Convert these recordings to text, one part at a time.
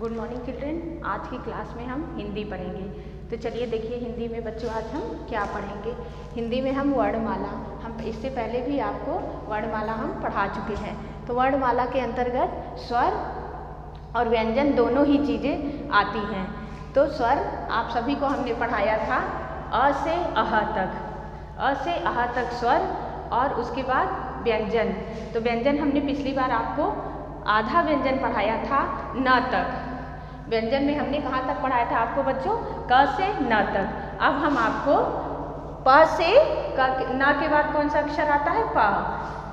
Good morning children. आज की class में हम हिंदी पढ़ेंगे। तो चलिए देखिए हिंदी में बच्चों आज हम क्या पढ़ेंगे। हिंदी में हम वर्णमाला, हम इससे पहले भी आपको वर्णमाला हम पढ़ा चुके हैं। तो वर्णमाला के अंतर्गत स्वर और व्यंजन दोनों ही चीज़ें आती हैं। तो स्वर आप सभी को हमने पढ़ाया था अ से अह तक, अ से अह तक स्वर और उसके बाद व्यंजन। तो व्यंजन हमने पिछली बार आपको आधा व्यंजन पढ़ाया था न तक। व्यंजन में हमने कहाँ तक पढ़ाया था आपको बच्चों? क से न तक। अब हम आपको प से न के बाद कौन सा अक्षर आता है?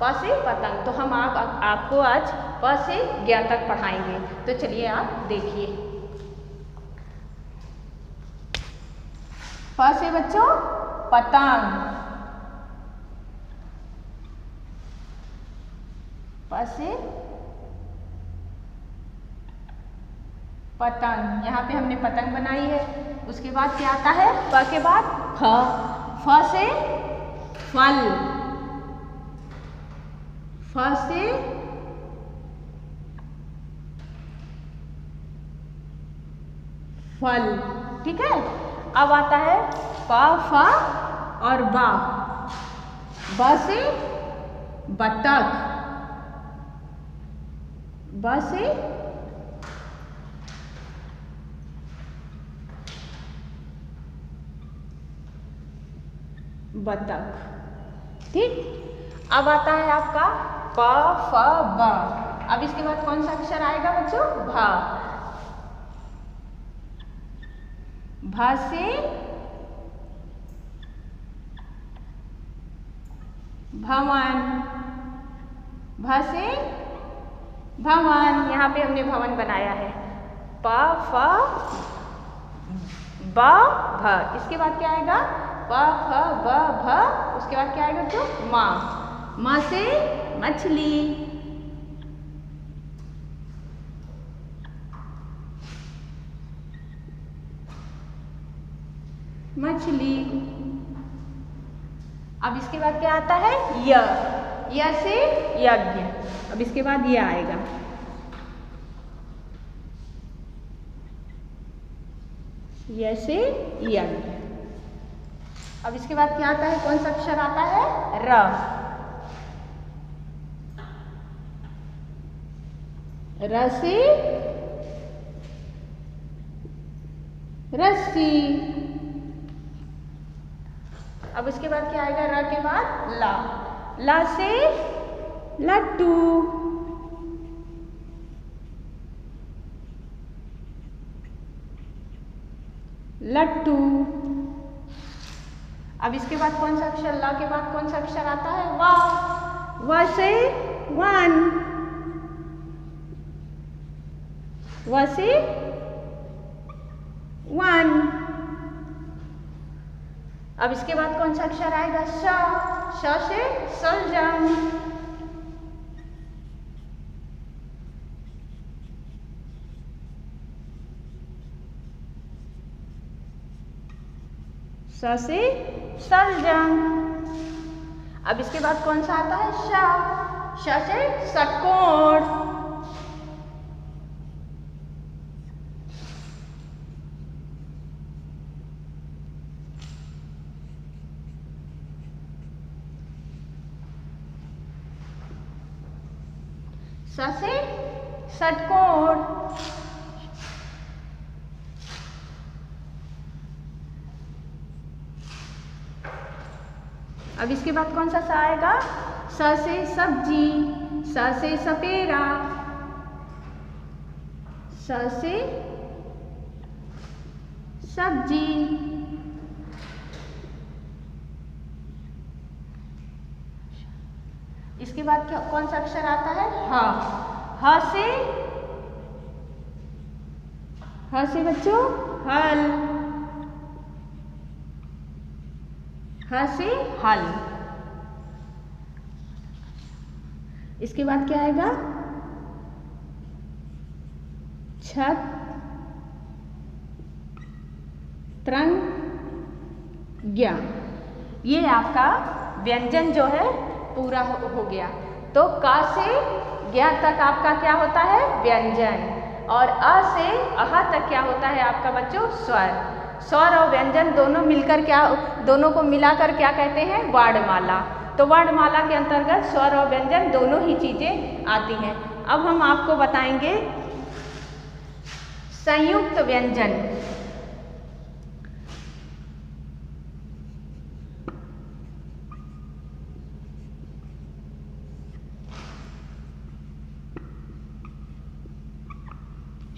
प से पतंग। तो हम आपको आज प से ज्ञ तक पढ़ाएंगे। तो चलिए आप देखिए। प से बच्चों पतंग, प से पतंग। यहाँ पे हमने पतंग बनाई है। उसके बाद क्या आता है? प के बाद फ, फ से फल, फ से फल। ठीक है। अब आता है प, फ और ब, ब से बतख, ब से बतख। ठीक। अब आता है आपका प, फ, ब। अब इसके बाद कौन सा अक्षर आएगा बच्चों? भ, भ से भवन, भ से भवन। यहाँ पे हमने भवन बनाया है। प, फ, ब, भ। इसके बाद क्या आएगा? प, फ, ब, भ। उसके बाद क्या आएगा बच्चों? म, म से मछली, मछली। अब इसके बाद क्या आता है? य, य से यज्ञ। अब इसके बाद ये आएगा। य से यज्ञ। अब इसके बाद क्या आता है? कौन सा अक्षर आता है? र, र से रस्सी। अब उसके बाद क्या आएगा? र के बाद ला, ला से लड्डू, लट्टू। अब इसके बाद कौन सा अक्षर? ला के बाद कौन सा अक्षर आता है? व, व से वन, व से वन। अब इसके बाद कौन सा अक्षर आएगा? श, श से शलजम, स से शलजम। अब इसके बाद कौन सा आता है? श, श से षटकोण, स से षटकोण। अब इसके बाद कौन सा सा आएगा? स से सब्जी, स से सपेरा, स से सब्जी। इसके बाद क्या कौन सा अक्षर आता है? ह, ह से बच्चों हल, ह से हल। इसके बाद क्या आएगा? छत, त्रंग, ज्ञ। ये आपका व्यंजन जो है पूरा हो गया। तो क से ज्ञ तक आपका क्या होता है? व्यंजन। और अ से अह तक क्या होता है आपका बच्चों स्वर। स्वर और व्यंजन दोनों मिलकर दोनों को मिलाकर क्या कहते हैं वर्णमाला। तो वर्णमाला के अंतर्गत स्वर और व्यंजन दोनों ही चीजें आती हैं। अब हम आपको बताएंगे संयुक्त व्यंजन।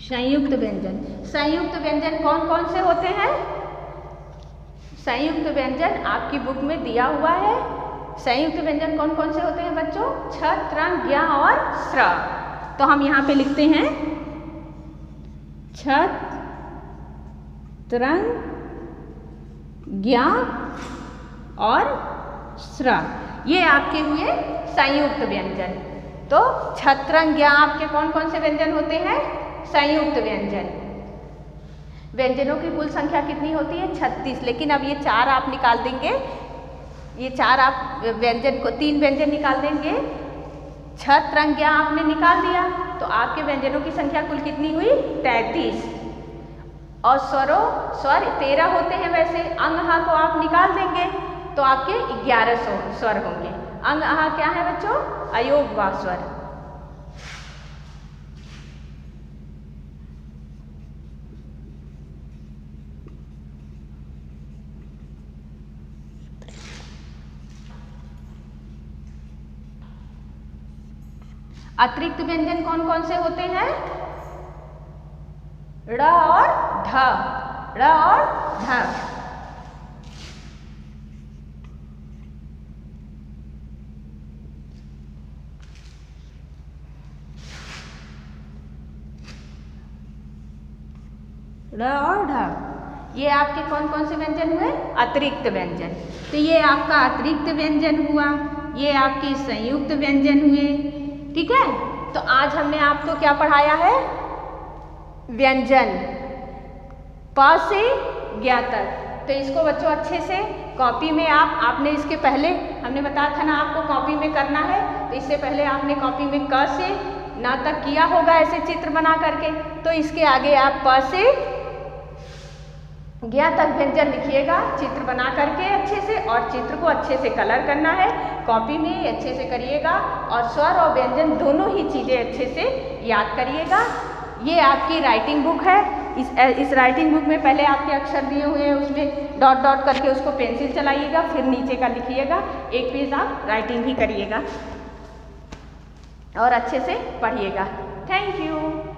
संयुक्त व्यंजन, संयुक्त व्यंजन कौन कौन से होते हैं? संयुक्त व्यंजन आपकी बुक में दिया हुआ है। संयुक्त व्यंजन कौन कौन से होते हैं बच्चों? छ, त्र, ज्ञ और स्र। तो हम यहाँ पे लिखते हैं छ, त्र, ज्ञ और स्र, ये आपके हुए संयुक्त व्यंजन। तो छ, त्र, ज्ञ आपके कौन कौन से व्यंजन होते हैं? संयुक्त व्यंजन। व्यंजनों की कुल संख्या कितनी होती है? 36। लेकिन अब ये 4 आप निकाल देंगे, ये 4 आप व्यंजन को 3 व्यंजन निकाल देंगे। छ, त्र, ज्ञ आपने निकाल दिया तो आपके व्यंजनों की संख्या कुल कितनी हुई? 33। और स्वर 13 होते हैं वैसे। अंग अह को आप निकाल देंगे तो आपके 11 स्वर होंगे। अंग अह क्या है बच्चों? अयोग व स्वर। अतिरिक्त व्यंजन कौन कौन से होते हैं? ड़ और ढ, ड़ और ढ। ड़ और ढ, ये आपके कौन कौन से व्यंजन हुए? अतिरिक्त व्यंजन। तो ये आपका अतिरिक्त व्यंजन हुआ, ये आपके संयुक्त व्यंजन हुए। ठीक है, तो आज हमने आपको क्या पढ़ाया है? व्यंजन प से ज्ञ तक। तो इसको बच्चों अच्छे से कॉपी में आपने इसके पहले हमने बताया था ना आपको कॉपी में करना है। तो इससे पहले आपने कॉपी में क से न तक किया होगा ऐसे चित्र बना करके। तो इसके आगे आप प से ज्ञ तक व्यंजन लिखिएगा चित्र बना करके अच्छे से, और चित्र को अच्छे से कलर करना है। कॉपी में अच्छे से करिएगा और स्वर और व्यंजन दोनों ही चीज़ें अच्छे से याद करिएगा। ये आपकी राइटिंग बुक है। इस राइटिंग बुक में पहले आपके अक्षर दिए हुए हैं, उसमें डॉट डॉट करके उसको पेंसिल चलाइएगा, फिर नीचे का लिखिएगा। एक पेज आप राइटिंग भी करिएगा और अच्छे से पढ़िएगा। Thank you.